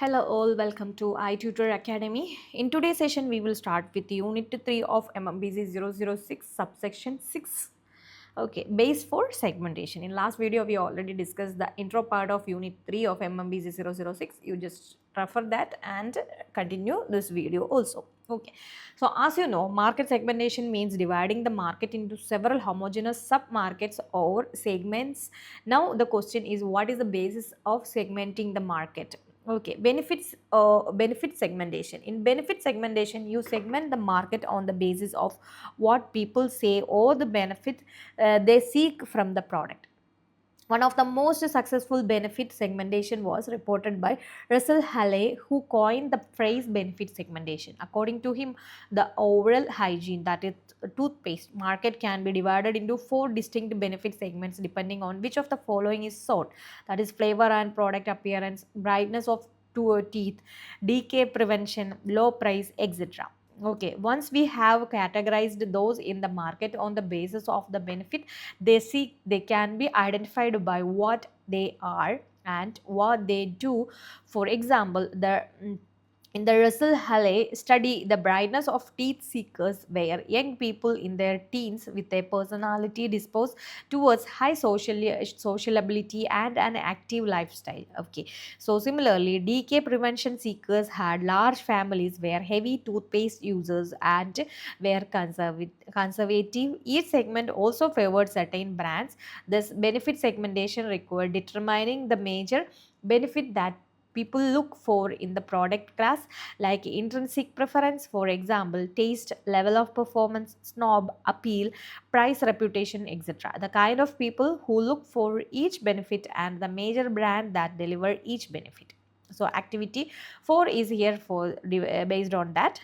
Hello all, welcome to iTutor Academy. In today's session, we will start with Unit 3 of MMBC 006, subsection 6. Okay, base for segmentation. In last video, we already discussed the intro part of Unit 3 of MMBC 006. You just refer that and continue this video also. Okay, so as you know, market segmentation means dividing the market into several homogeneous sub-markets or segments. Now, the question is, what is the basis of segmenting the market? Okay, benefit segmentation. In benefit segmentation, you segment the market on the basis of what people say or the benefit they seek from the product. One of the most successful benefit segmentation was reported by Russell Haley, who coined the phrase benefit segmentation. According to him, the oral hygiene, that is toothpaste market, can be divided into four distinct benefit segments depending on which of the following is sought. That is flavor and product appearance, brightness of teeth, decay prevention, low price, etc. Okay, once we have categorized those in the market on the basis of the benefit they seek, they can be identified by what they are and what they do. For example, in the Russell Haley study, the brightness of teeth seekers were young people in their teens with a personality disposed towards high sociability and an active lifestyle. Okay, so similarly, decay prevention seekers had large families, were heavy toothpaste users, and were conservative. Each segment also favored certain brands. This benefit segmentation required determining the major benefit that people look for in the product class, like intrinsic preference, for example, taste, level of performance, snob appeal, price, reputation, etc. The kind of people who look for each benefit and the major brand that deliver each benefit. So activity 4 is here for based on that.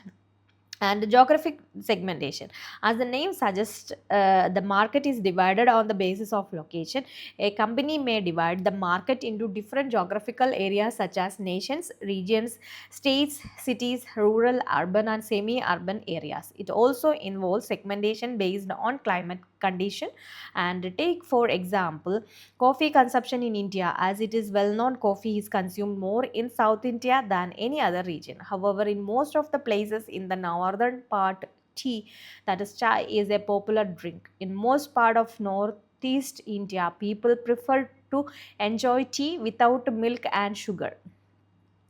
And geographic segmentation, as the name suggests, the market is divided on the basis of location. A company may divide the market into different geographical areas such as nations, regions, states, cities, rural, urban and semi-urban areas. It also involves segmentation based on climate condition. And take for example coffee consumption in India. As it is well known, coffee is consumed more in South India than any other region. However, in most of the places in the northern part, tea, that is chai, is a popular drink. In most part of northeast India, people prefer to enjoy tea without milk and sugar.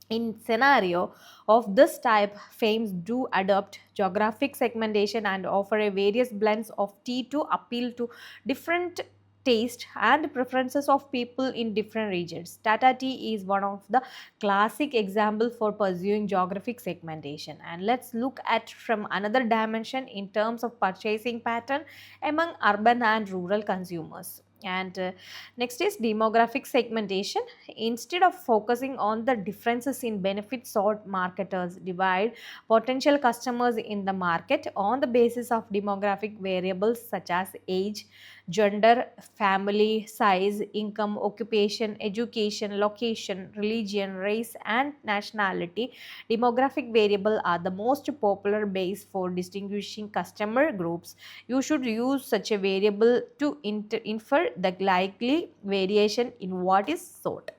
In scenario of this type, firms do adopt geographic segmentation and offer a various blends of tea to appeal to different taste and preferences of people in different regions. Tata Tea is one of the classic example for pursuing geographic segmentation. And let's look at from another dimension in terms of purchasing pattern among urban and rural consumers. And next is demographic segmentation. Instead of focusing on the differences in benefits sought, marketers divide potential customers in the market on the basis of demographic variables such as age, gender, family size, income, occupation, education, location, religion, race, and nationality. Demographic variables are the most popular base for distinguishing customer groups. You should use such a variable to infer the likely variation in what is sought.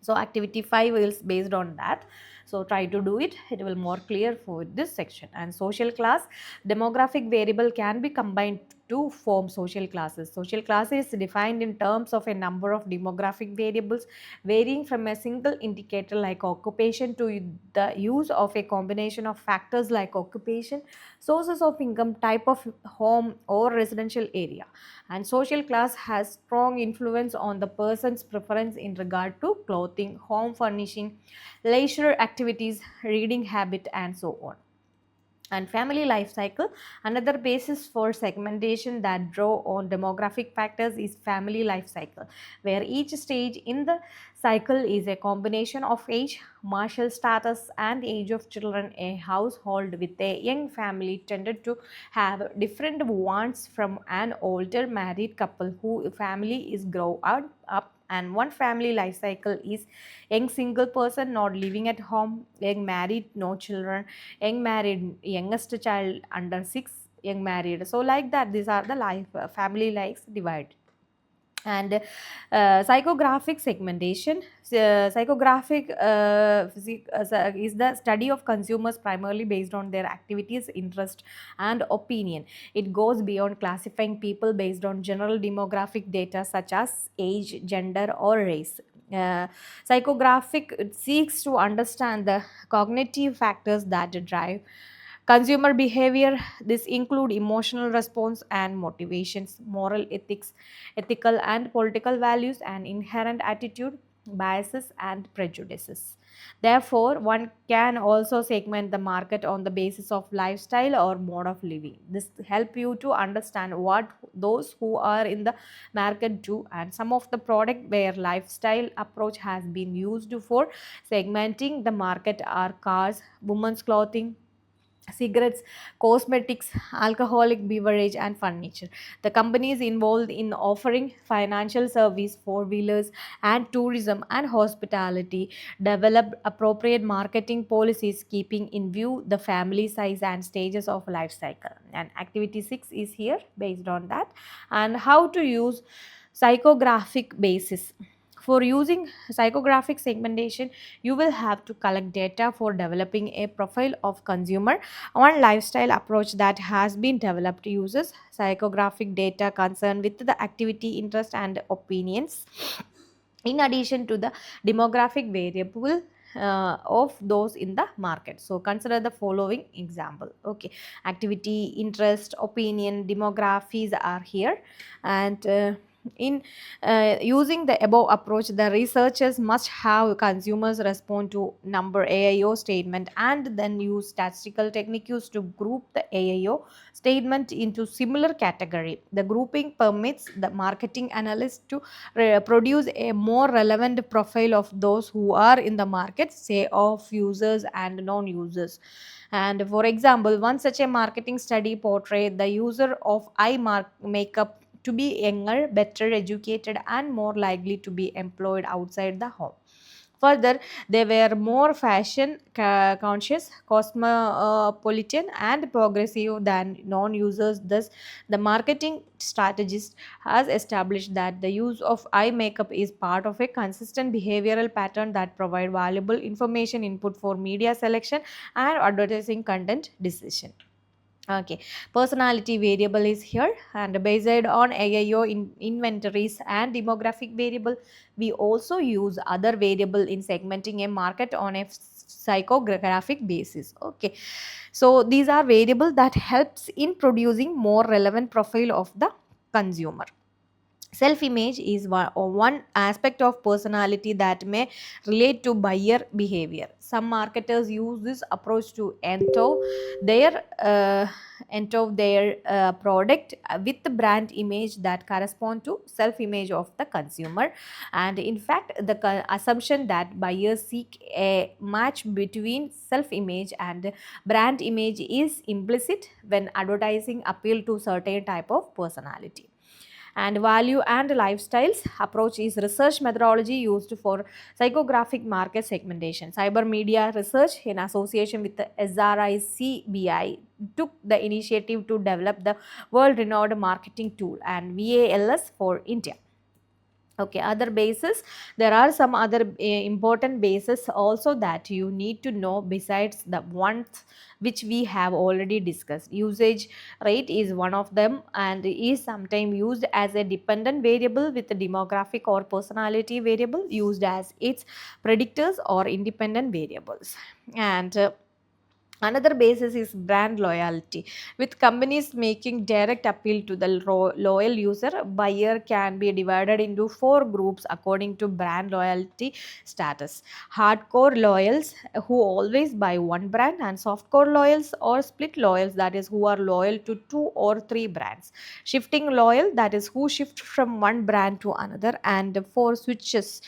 So activity 5 is based on that. So try to do it. It will more clear for this section. And social class, demographic variable can be combined to form social classes. Social class is defined in terms of a number of demographic variables varying from a single indicator like occupation to the use of a combination of factors like occupation, sources of income, type of home or residential area. And social class has strong influence on the person's preference in regard to clothing, home furnishing, leisure activities, reading habit, and so on. And family life cycle, another basis for segmentation that draw on demographic factors, is family life cycle, where each stage in the cycle is a combination of age, marital status, and age of children. A household with a young family tended to have different wants from an older married couple whose family is grow up. And one family life cycle is young single person not living at home, young married no children, young married youngest child under 6, young married. So like that, these are the life family lives divided. And psychographic segmentation. Psychographic is the study of consumers primarily based on their activities, interest, and opinion. It goes beyond classifying people based on general demographic data such as age, gender, or race. uh, Psychographic seeks to understand the cognitive factors that drive consumer behavior. This include emotional response and motivations, moral ethics, ethical and political values, and inherent attitude, biases, and prejudices. Therefore, one can also segment the market on the basis of lifestyle or mode of living. This help you to understand what those who are in the market do, and some of the product where lifestyle approach has been used for segmenting the market are cars, women's clothing, cigarettes, cosmetics, alcoholic beverage, and furniture. The companies involved in offering financial service, four-wheelers, and tourism and hospitality developed appropriate marketing policies keeping in view the family size and stages of life cycle. And activity 6 is here based on that, and how to use psychographic basis. For using psychographic segmentation, you will have to collect data for developing a profile of consumer. One lifestyle approach that has been developed uses psychographic data concerned with the activity, interest, and opinions, in addition to the demographic variable of those in the market. So consider the following example. Okay, activity, interest, opinion, demographies are here. And in using the above approach, the researchers must have consumers respond to number AIO statement and then use statistical techniques to group the AIO statement into similar category. The grouping permits the marketing analyst to produce a more relevant profile of those who are in the market, say of users and non-users. And for example, one such a marketing study portrayed the user of makeup to be younger, better educated, and more likely to be employed outside the home. Further, they were more fashion conscious, cosmopolitan, and progressive than non users. Thus, the marketing strategist has established that the use of eye makeup is part of a consistent behavioral pattern that provide valuable information input for media selection and advertising content decision. Okay, personality variable is here, and based on AIO inventories and demographic variable, we also use other variable in segmenting a market on a psychographic basis. Okay, so these are variable that helps in producing more relevant profile of the consumer. Self image is one aspect of personality that may relate to buyer behavior. Some marketers use this approach to enter their product with the brand image that correspond to self image of the consumer. And in fact, the assumption that buyers seek a match between self image and brand image is implicit when advertising appeal to certain type of personality. And value and lifestyles approach is research methodology used for psychographic market segmentation. Cyber media research in association with the SRICBI took the initiative to develop the world renowned marketing tool and VALS for India. Okay, other bases, there are some other important bases also that you need to know besides the ones which we have already discussed. Usage rate is one of them and is sometimes used as a dependent variable with a demographic or personality variable used as its predictors or independent variables. And another basis is brand loyalty. With companies making direct appeal to the loyal user, buyer can be divided into four groups according to brand loyalty status. Hardcore loyals who always buy one brand, and softcore loyals or split loyals, that is who are loyal to two or three brands. Shifting loyal, that is who shift from one brand to another, and for switchers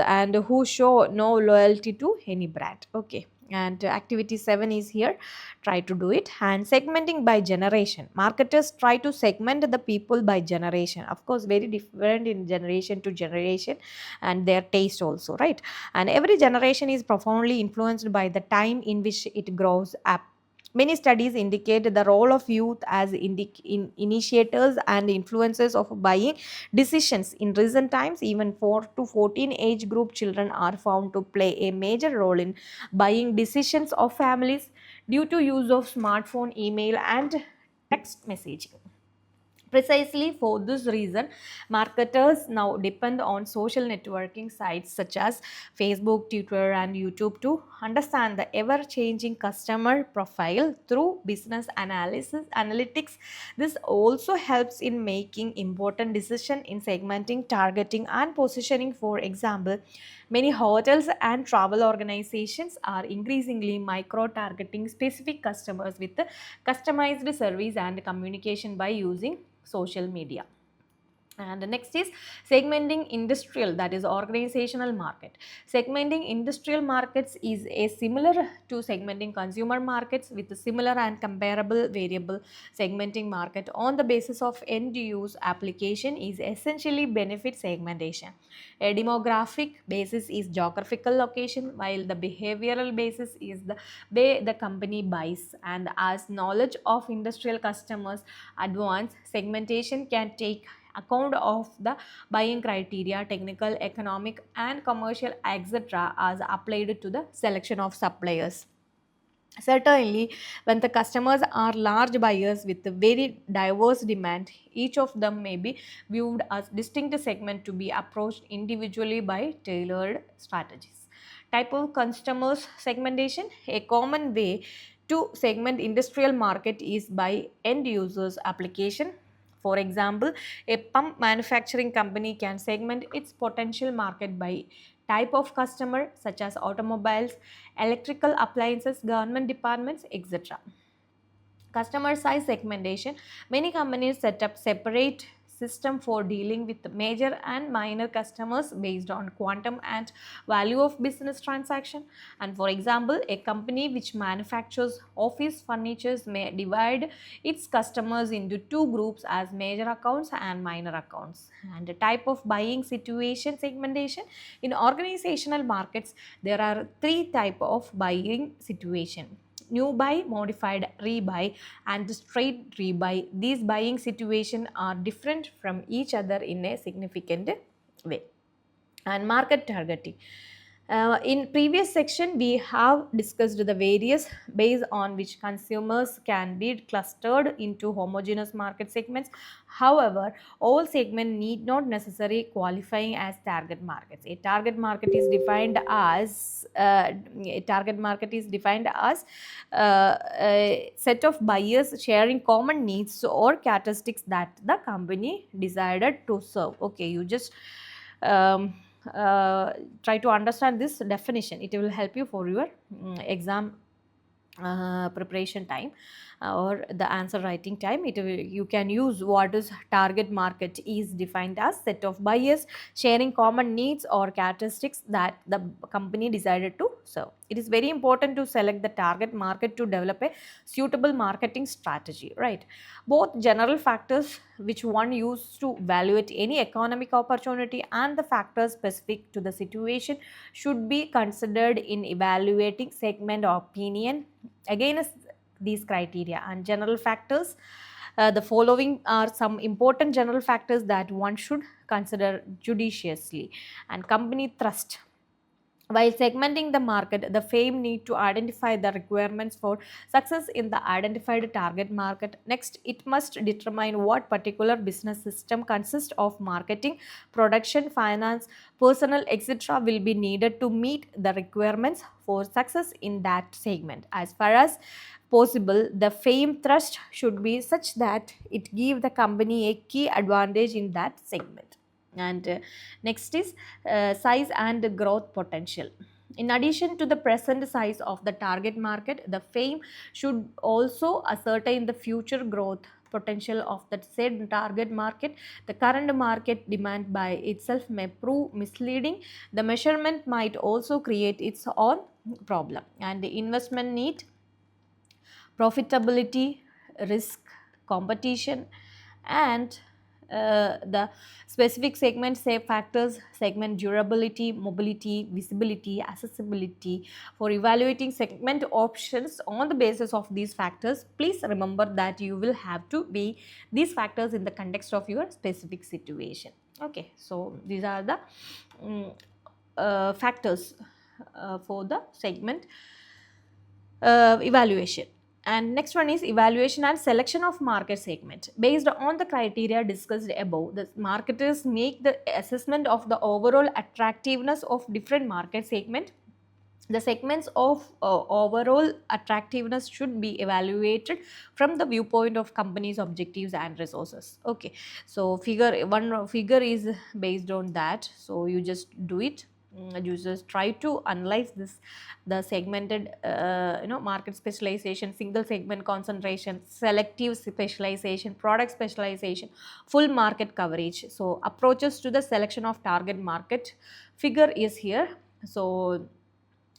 and who show no loyalty to any brand. Okay, and activity 7 is here, try to do it. And segmenting by generation, marketers try to segment the people by generation, of course very different in generation to generation, and their taste also, right? And every generation is profoundly influenced by the time in which it grows up. Many studies indicate the role of youth as initiators and influencers of buying decisions. In recent times, even 4 to 14 age group children are found to play a major role in buying decisions of families due to use of smartphone, email, and text messaging. Precisely for this reason, marketers now depend on social networking sites such as Facebook, Twitter, and YouTube to understand the ever changing customer profile through business analytics. This also helps in making important decisions in segmenting, targeting, and positioning. For example, many hotels and travel organizations are increasingly micro targeting specific customers with customized service and communication by using social media. And the next is segmenting industrial, that is organizational market. Segmenting industrial markets is a similar to segmenting consumer markets with a similar and comparable variable. Segmenting market on the basis of end use application is essentially benefit segmentation. A demographic basis is geographical location, while the behavioral basis is the way the company buys. And as knowledge of industrial customers advance, segmentation can take account of the buying criteria, technical, economic, and commercial, etc., as applied to the selection of suppliers. Certainly, when the customers are large buyers with a very diverse demand, each of them may be viewed as distinct segment to be approached individually by tailored strategies. Type of customers segmentation. A common way to segment industrial market is by end users application. For example, a pump manufacturing company can segment its potential market by type of customer such as automobiles, electrical appliances, government departments, etc. Customer size segmentation. Many companies set up separate system for dealing with major and minor customers based on quantum and value of business transaction. And for example, a company which manufactures office furniture may divide its customers into two groups as major accounts and minor accounts. And the type of buying situation segmentation. In organizational markets, there are three type of buying situation: new buy, modified rebuy, and straight rebuy. These buying situations are different from each other in a significant way. And market targeting. In previous section, we have discussed the various based on which consumers can be clustered into homogeneous market segments. However, all segments need not necessarily qualifying as target markets. A target market is defined as a set of buyers sharing common needs or characteristics that the company decided to serve. Okay, you just um, try to understand this definition. It will help you for your exam preparation time or the answer writing time. You can use what is target market is defined as set of buyers sharing common needs or characteristics that the company decided to serve. It is very important to select the target market to develop a suitable marketing strategy, right? Both general factors which one uses to evaluate any economic opportunity and the factors specific to the situation should be considered in evaluating segment opinion. Again, these criteria and general factors. The following are some important general factors that one should consider judiciously. And company thrust. While segmenting the market, the firm need to identify the requirements for success in the identified target market. Next, it must determine what particular business system consists of marketing, production, finance, personnel, etc. will be needed to meet the requirements for success in that segment. As far as possible, the firm thrust should be such that it give the company a key advantage in that segment. And next is size and growth potential. In addition to the present size of the target market, the firm should also ascertain the future growth potential of that said target market. The current market demand by itself may prove misleading. The measurement might also create its own problem. And the investment need, profitability, risk, competition, and the specific segment say factors, segment durability, mobility, visibility, accessibility. For evaluating segment options on the basis of these factors, please remember that you will have to weigh these factors in the context of your specific situation. Okay, so these are the factors for the segment evaluation. And next one is evaluation and selection of market segment. Based on the criteria discussed above, the marketers make the assessment of the overall attractiveness of different market segment. The segments of overall attractiveness should be evaluated from the viewpoint of company's objectives and resources. Okay, so one figure is based on that, so you just do it. You just try to analyze the segmented market specialization, single segment concentration, selective specialization, product specialization, full market coverage. So approaches to the selection of target market figure is here. So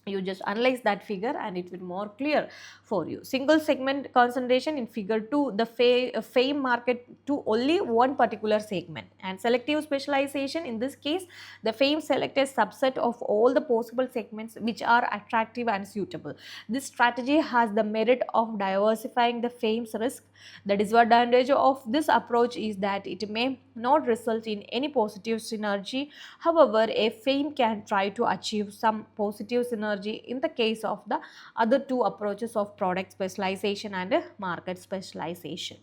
you just analyze that figure and it will more clear for you. Single segment concentration in figure 2, the fame market to only one particular segment, and selective specialization in this case, the fame select a subset of all the possible segments which are attractive and suitable. This strategy has the merit of diversifying the fame's risk. The disadvantage of this approach is that it may not result in any positive synergy. However, a fame can try to achieve some positive synergy in the case of the other two approaches of product specialization and market specialization.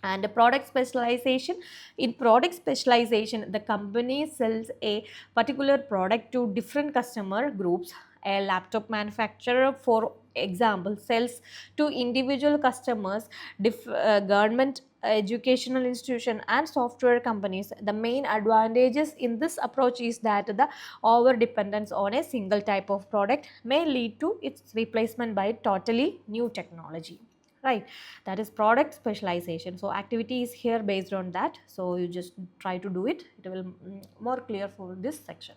And product specialization, in product specialization, the company sells a particular product to different customer groups. A laptop manufacturer, for example, sells to individual customers, government, educational institution and software companies. The main advantages in this approach is that the over dependence on a single type of product may lead to its replacement by totally new technology. Right, that is product specialization. So activity is here based on that, so you just try to do it. It will more clear for this section.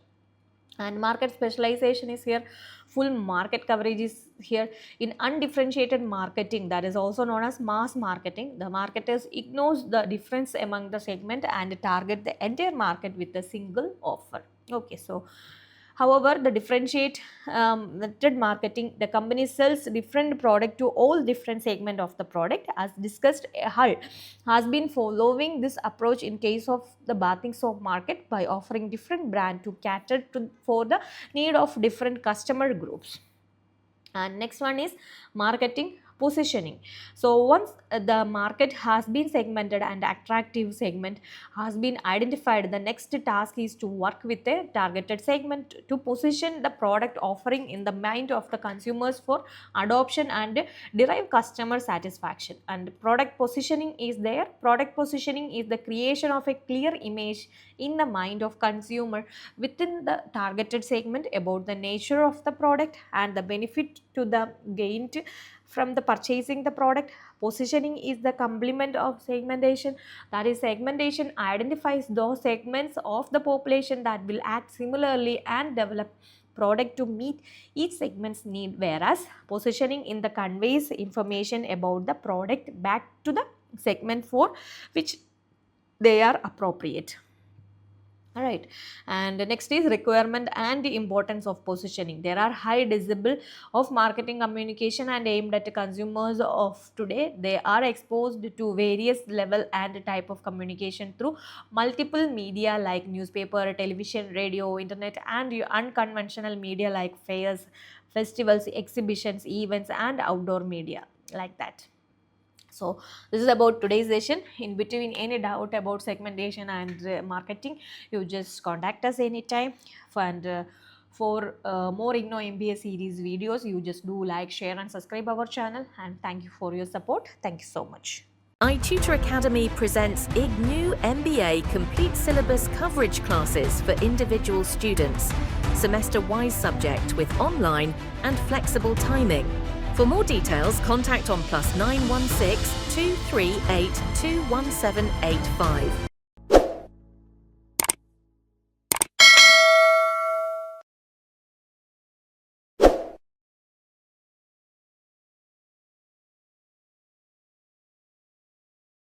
And market specialization is here, full market coverage is here. In undifferentiated marketing, that is also known as mass marketing, the marketers ignores the difference among the segment and target the entire market with a single offer. Okay, so however, the differentiated marketing, the company sells different product to all different segment of the product. As discussed, Hull has been following this approach in case of the bathing soap market by offering different brand to cater to for the need of different customer groups. And next one is marketing positioning. So once the market has been segmented and attractive segment has been identified, the next task is to work with a targeted segment to position the product offering in the mind of the consumers for adoption and derive customer satisfaction. And product positioning is there. Product positioning is the creation of a clear image in the mind of consumer within the targeted segment about the nature of the product and the benefit to the gained from the purchasing the product. Positioning is the complement of segmentation. That is, segmentation identifies those segments of the population that will act similarly and develop product to meet each segment's need, whereas positioning in the conveys information about the product back to the segment for which they are appropriate. Alright, and next is requirement and the importance of positioning. There are high decibel of marketing communication and aimed at consumers of today. They are exposed to various level and type of communication through multiple media like newspaper, television, radio, internet and unconventional media like fairs, festivals, exhibitions, events and outdoor media like that. So this is about today's session. In between any doubt about segmentation and marketing, you just contact us anytime. And for more IGNOU MBA series videos, you just do like, share and subscribe our channel. And thank you for your support. Thank you so much. i-tutor Academy presents IGNOU MBA complete syllabus coverage classes for individual students, semester-wise subject with online and flexible timing. For more details, contact on +916 238 21785.